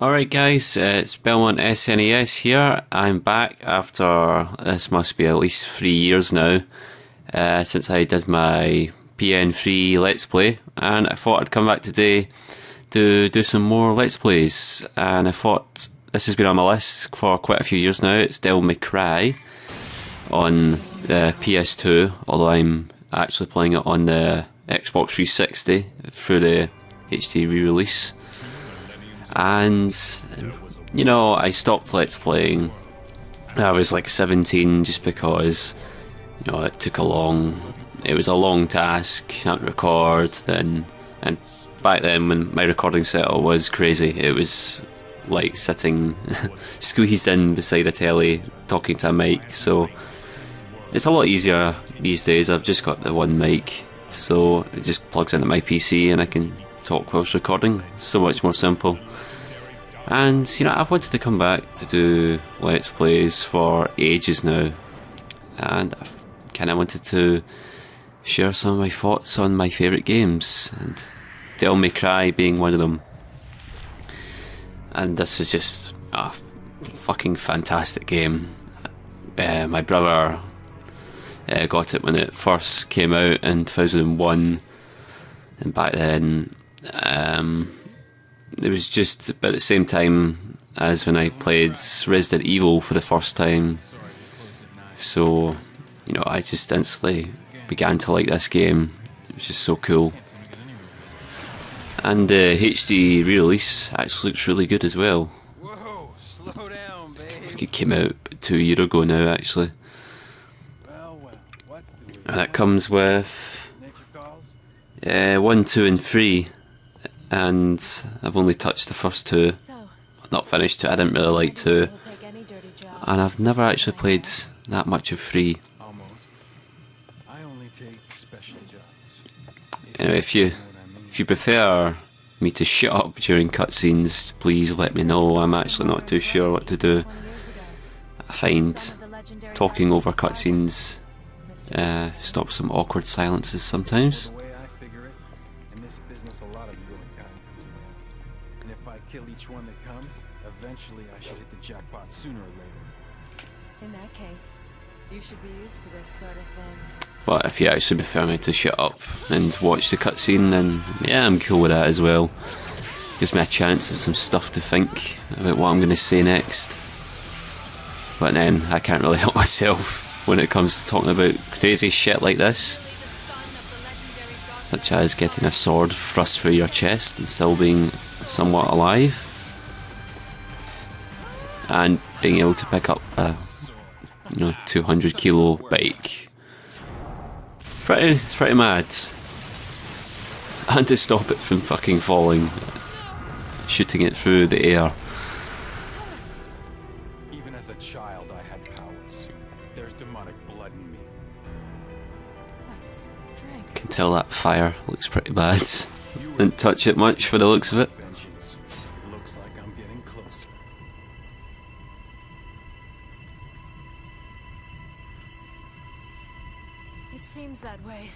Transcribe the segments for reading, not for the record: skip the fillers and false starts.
Alright guys, it's Belmont SNES here. I'm back after, this must be at least 3 years now, since I did my PN03 Let's Play, and I thought I'd come back today to do some more Let's Plays, and I thought this has been on my list for quite a few years now. It's Devil May Cry on the PS2, although I'm actually playing it on the Xbox 360 through the HD re-release. And, you know, I stopped Let's Playing. I was like 17 just because, you know, it was a long task, can't record then, and back then when my recording setup was crazy, it was like sitting squeezed in beside a telly talking to a mic, so it's a lot easier these days. I've just got the one mic, so it just plugs into my PC and I can talk whilst recording. So much more simple. And you know, I've wanted to come back to do Let's Plays for ages now, and I've kind of wanted to share some of my thoughts on my favourite games, and Devil May Cry being one of them. And this is just a fucking fantastic game. My brother got it when it first came out in 2001, and back then it was just about the same time as when I played Resident Evil for the first time, so you know, I just instantly began to like this game. It was just so cool, and the HD re-release actually looks really good as well. I think it came out 2 years ago now actually, and it comes with 1, 2 and 3. And I've only touched the first 2. I've not finished 2. I didn't really like 2, and I've never actually played that much of 3. Anyway, if you prefer me to shut up during cutscenes, please let me know. I'm actually not too sure what to do. I find talking over cutscenes stops some awkward silences sometimes. Kill each one that comes, eventually I should hit the jackpot sooner or later. In that case, you should be used to this sort of thing. But if you actually prefer me to shut up and watch the cutscene, then yeah, I'm cool with that as well. Gives me a chance of some stuff to think about what I'm going to say next. But then I can't really help myself when it comes to talking about crazy shit like this, such as getting a sword thrust through your chest and still being somewhat alive, and being able to pick up a 200 kilo bike. It's pretty mad. And to stop it from fucking falling, shooting it through the air. Even as a child I had powers. There's demonic blood in me. That's strange. You can tell that fire looks pretty bad. Didn't touch it much for the looks of it. Looks like I'm getting closer. It seems that way,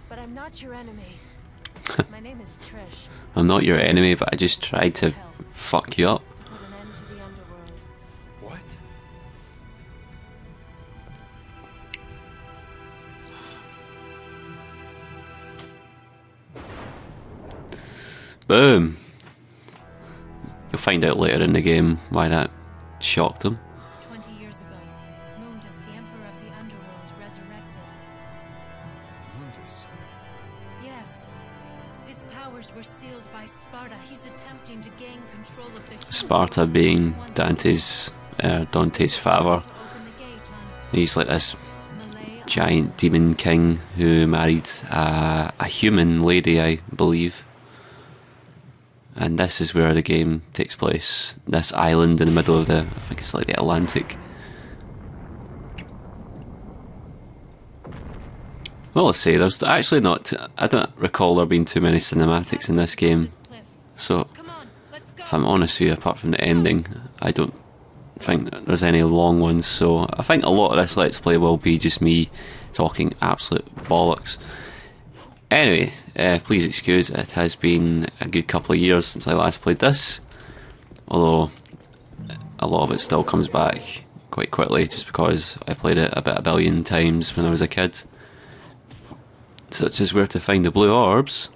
but I'm not your enemy. My name is Trish. I'm not your enemy, but I just tried to fuck you up. To put an end to the underworld. What? Boom. You'll find out later in the game why that shocked him. 20 years ago, Mundus, the Emperor of the Underworld, resurrected. Mundus. Yes. His powers were sealed by Sparta. He's attempting to gain control of the Sparta being Dante's father. Open the gate on He's like this Malay giant demon king who married a human lady, I believe. And this is where the game takes place. This island in the middle of I think it's like the Atlantic. Well, let's say there's actually not. I don't recall there being too many cinematics in this game. this cliff. So, Come on, let's go. if I'm honest with you, apart from the ending, I don't think there's any long ones. So, I think a lot of this Let's Play will be just me talking absolute bollocks. Anyway, please excuse, it has been a good couple of years since I last played this. although a lot of it still comes back quite quickly just because I played it a billion times when I was a kid. Such as where to find the blue orbs.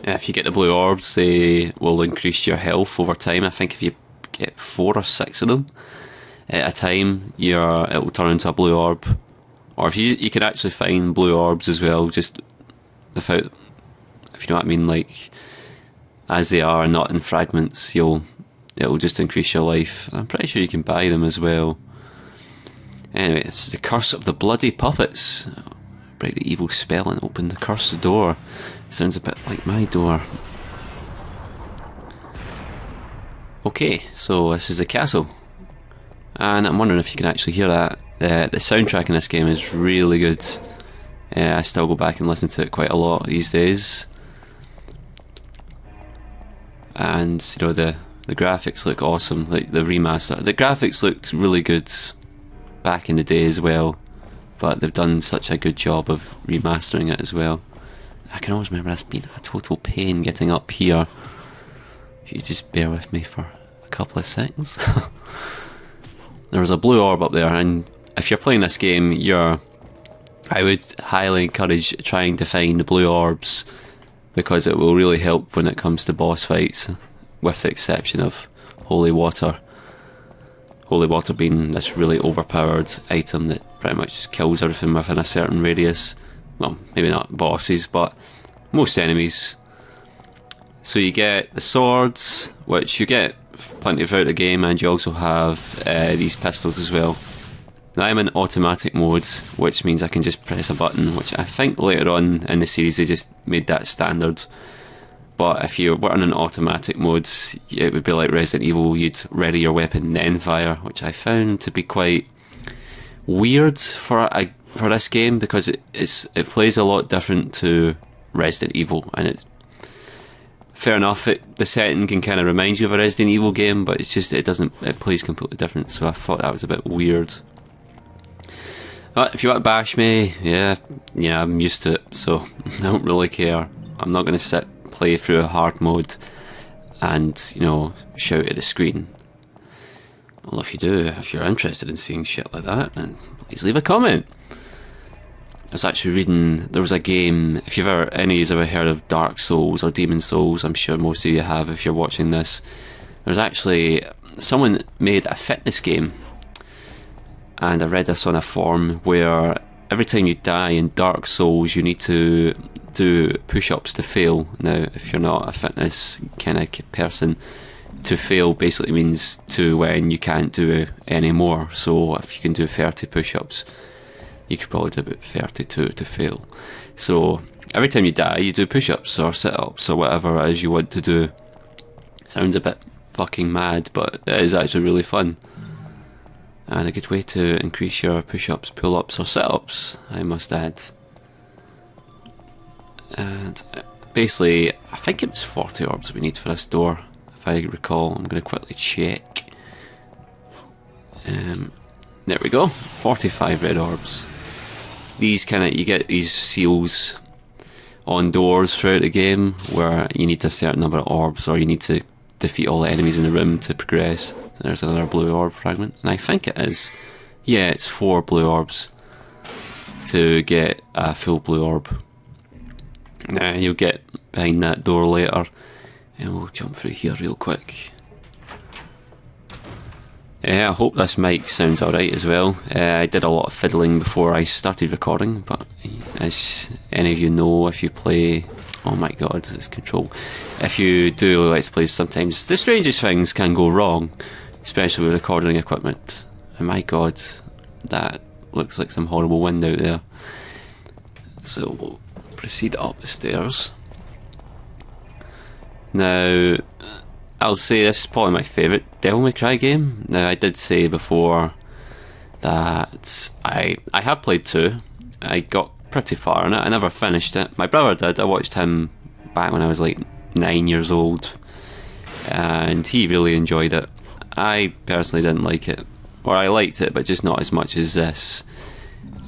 If you get the blue orbs, they will increase your health over time. I think if you get 4 or 6 of them at a time, it will turn into a blue orb. Or if you can actually find blue orbs as well, just without, if you know what I mean, like as they are, not in fragments, it'll just increase your life. I'm pretty sure you can buy them as well. Anyway, it's the curse of the bloody puppets. Break the evil spell and open the cursed door. Sounds a bit like my door. Okay, so this is the castle. And I'm wondering if you can actually hear that. The soundtrack in this game is really good. I still go back and listen to it quite a lot these days. And, you know, the graphics look awesome, like the remaster. The graphics looked really good back in the day as well, but they've done such a good job of remastering it as well. I can always remember this being a total pain getting up here. If you just bear with me for a couple of seconds. There was a blue orb up there, and if you're playing this game, I would highly encourage trying to find the blue orbs, because it will really help when it comes to boss fights, with the exception of holy water. Holy water being this really overpowered item that pretty much just kills everything within a certain radius. Well, maybe not bosses, but most enemies. So you get the swords, which you get plenty throughout the game, and you also have these pistols as well. Now I'm in automatic mode, which means I can just press a button, which I think later on in the series they just made that standard. But if you were in an automatic mode, it would be like Resident Evil, you'd ready your weapon then fire, which I found to be quite weird for this game, because it plays a lot different to Resident Evil, and it's fair enough. The setting can kind of remind you of a Resident Evil game, but it's just it plays completely different. So I thought that was a bit weird. But if you want to bash me, yeah, I'm used to it, so I don't really care. I'm not going to play through a hard mode and, shout at the screen. Well, if you're interested in seeing shit like that, then please leave a comment. I was actually reading, there was a game, if any of you ever heard of Dark Souls or Demon Souls, I'm sure most of you have if you're watching this. There's actually, someone made a fitness game, and I read this on a forum, where every time you die in Dark Souls you need to do push-ups to fail. Now, if you're not a fitness kind of person, to fail basically means to when you can't do any more. So if you can do 30 push-ups, you could probably do about 32 to fail. So every time you die, you do push-ups or sit-ups or whatever it is you want to do. Sounds a bit fucking mad, but it is actually really fun. And a good way to increase your push-ups, pull-ups or sit-ups, I must add. And basically, I think it was 40 orbs we need for this door, if I recall. I'm going to quickly check. There we go, 45 red orbs. You get these seals on doors throughout the game where you need a certain number of orbs, or you need to defeat all the enemies in the room to progress. There's another blue orb fragment, and I think it is, yeah, it's 4 blue orbs to get a full blue orb. Now you'll get behind that door later, and we'll jump through here real quick. I hope this mic sounds alright as well. I did a lot of fiddling before I started recording, but as any of you know, if you play, oh my god, this control. If you do Let's Plays, sometimes the strangest things can go wrong, especially with recording equipment. And my god, that looks like some horrible wind out there. So we'll proceed up the stairs. Now, I'll say this is probably my favourite Devil May Cry game. Now, I did say before that I have played 2. I got pretty far in it. I never finished it. My brother did. I watched him back when I was like 9 years old, and he really enjoyed it. I personally didn't like it, or I liked it, but just not as much as this.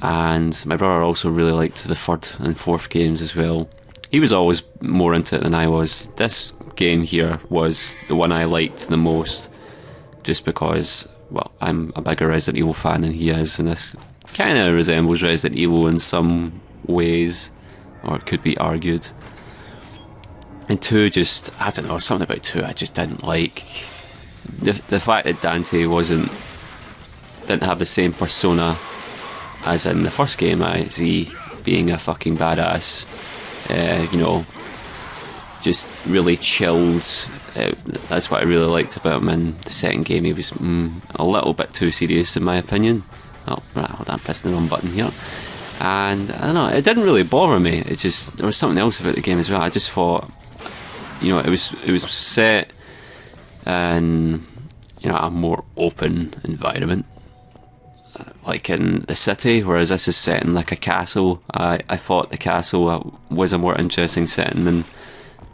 And my brother also really liked the 3rd and 4th games as well. He was always more into it than I was. This game here was the one I liked the most, just because, well, I'm a bigger Resident Evil fan than he is, and this kind of resembles Resident Evil in some ways, or it could be argued. And 2 just, I don't know, something about 2 I just didn't like. The fact that Dante didn't have the same persona as in the first game, as he being a fucking badass, you know, just really chilled. That's what I really liked about him. In the second game, he was a little bit too serious in my opinion. Oh, right, hold on, I'm pressing the wrong button here. And I don't know, it didn't really bother me. It just, there was something else about the game as well. I just thought, you know, it was set in, you know, a more open environment, like in the city, whereas this is set in like a castle. I thought the castle was a more interesting setting than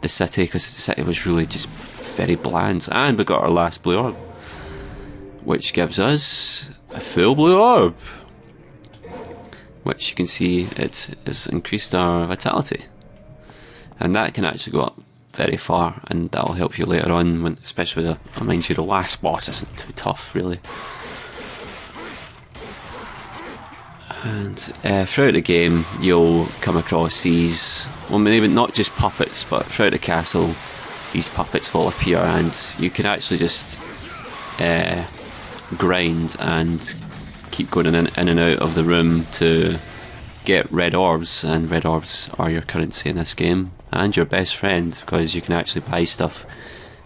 the city, because the city was really just very bland. And we got our last blue orb, which gives us a full blue orb, which you can see it has increased our vitality, and that can actually go up very far, and that'll help you later on, when, especially with the, mind you, the last boss isn't too tough really. And throughout the game you'll come across these, well, maybe not just puppets, but throughout the castle these puppets will appear, and you can actually just grind and keep going in and out of the room to get red orbs, and red orbs are your currency in this game, and your best friend, because you can actually buy stuff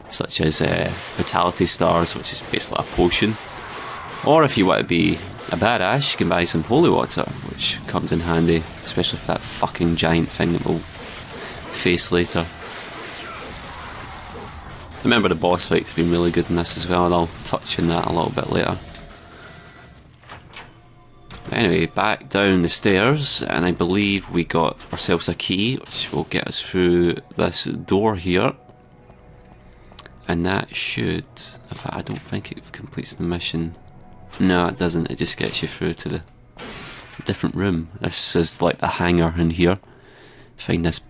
such as vitality stars, which is basically a potion, or if you want to be a badass, you can buy some holy water, which comes in handy, especially for that fucking giant thing that we'll face later. Remember, the boss fight's been really good in this as well, and I'll touch on that a little bit later. Anyway, back down the stairs, and I believe we got ourselves a key, which will get us through this door here. And that should, in fact, I don't think it completes the mission. No, it doesn't, it just gets you through to the different room. This is like the hangar in here. Find this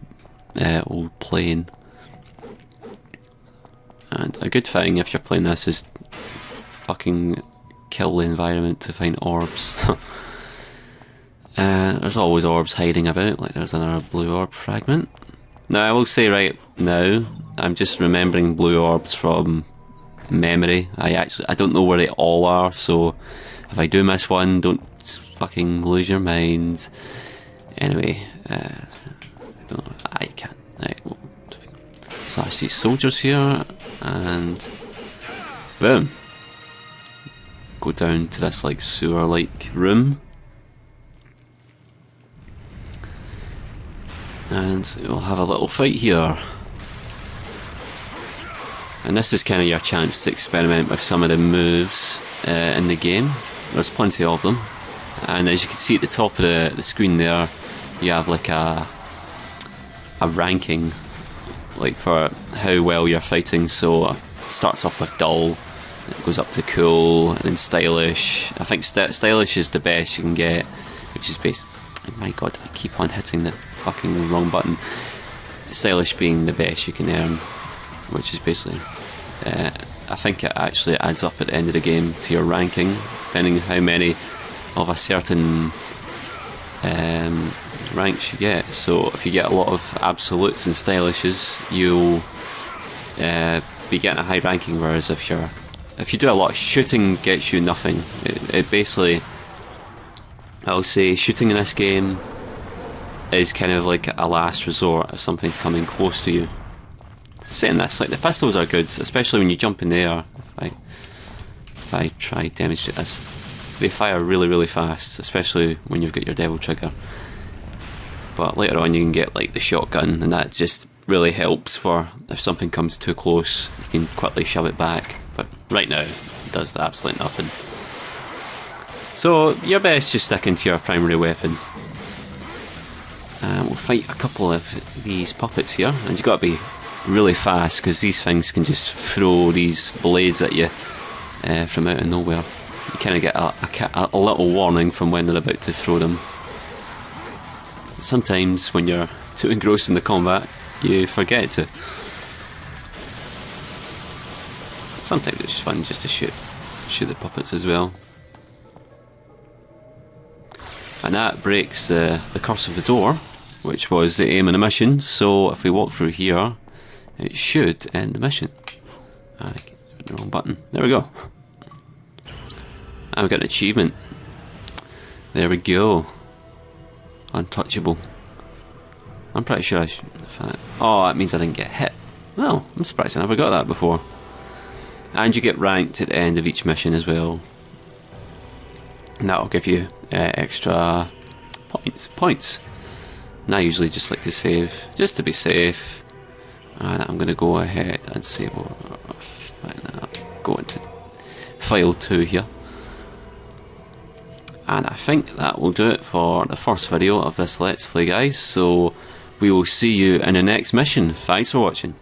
old plane. And a good thing if you're playing this is fucking kill the environment to find orbs. There's always orbs hiding about, like there's another blue orb fragment. Now I will say right now, I'm just remembering blue orbs from memory. I don't know where they all are, so if I do miss one, don't fucking lose your mind. Anyway, I don't know, I can't. Right, we'll slash these soldiers here, and boom. Go down to this like sewer-like room, and we'll have a little fight here. And this is kind of your chance to experiment with some of the moves in the game. There's plenty of them, and as you can see at the top of the screen there, you have like a ranking, like for how well you're fighting. So it starts off with dull, it goes up to cool, and then stylish. I think stylish is the best you can get, which is basically, oh my god, I keep on hitting the fucking wrong button. Stylish being the best you can earn, which is basically, I think it actually adds up at the end of the game to your ranking, depending on how many of a certain ranks you get. So if you get a lot of absolutes and stylishes, you'll be getting a high ranking, whereas if you do a lot of shooting, gets you nothing. It basically, I'll say shooting in this game is kind of like a last resort if something's coming close to you. Saying this, like the pistols are good, especially when you jump in the air. If I try to demonstrate this, they fire really, really fast, especially when you've got your devil trigger. But later on you can get like the shotgun, and that just really helps for if something comes too close, you can quickly shove it back. But right now, it does absolutely nothing. So you're best just sticking to your primary weapon. We'll fight a couple of these puppets here, and you've got to be really fast, because these things can just throw these blades at you from out of nowhere. You kind of get a little warning from when they're about to throw them. Sometimes when you're too engrossed in the combat, you forget to. sometimes it's fun just to shoot the puppets as well. And that breaks the curse of the door, which was the aim of the mission. So if we walk through here, it should end the mission. I hit the wrong button. There we go. And we got an achievement. There we go. Untouchable. I'm pretty sure I should. Oh, that means I didn't get hit. Well, I'm surprised I never got that before. And you get ranked at the end of each mission as well. And that'll give you extra points. And I usually just like to save, just to be safe. And I'm going to go ahead and save over. Go into file 2 here. And I think that will do it for the first video of this Let's Play, guys. So we will see you in the next mission. Thanks for watching.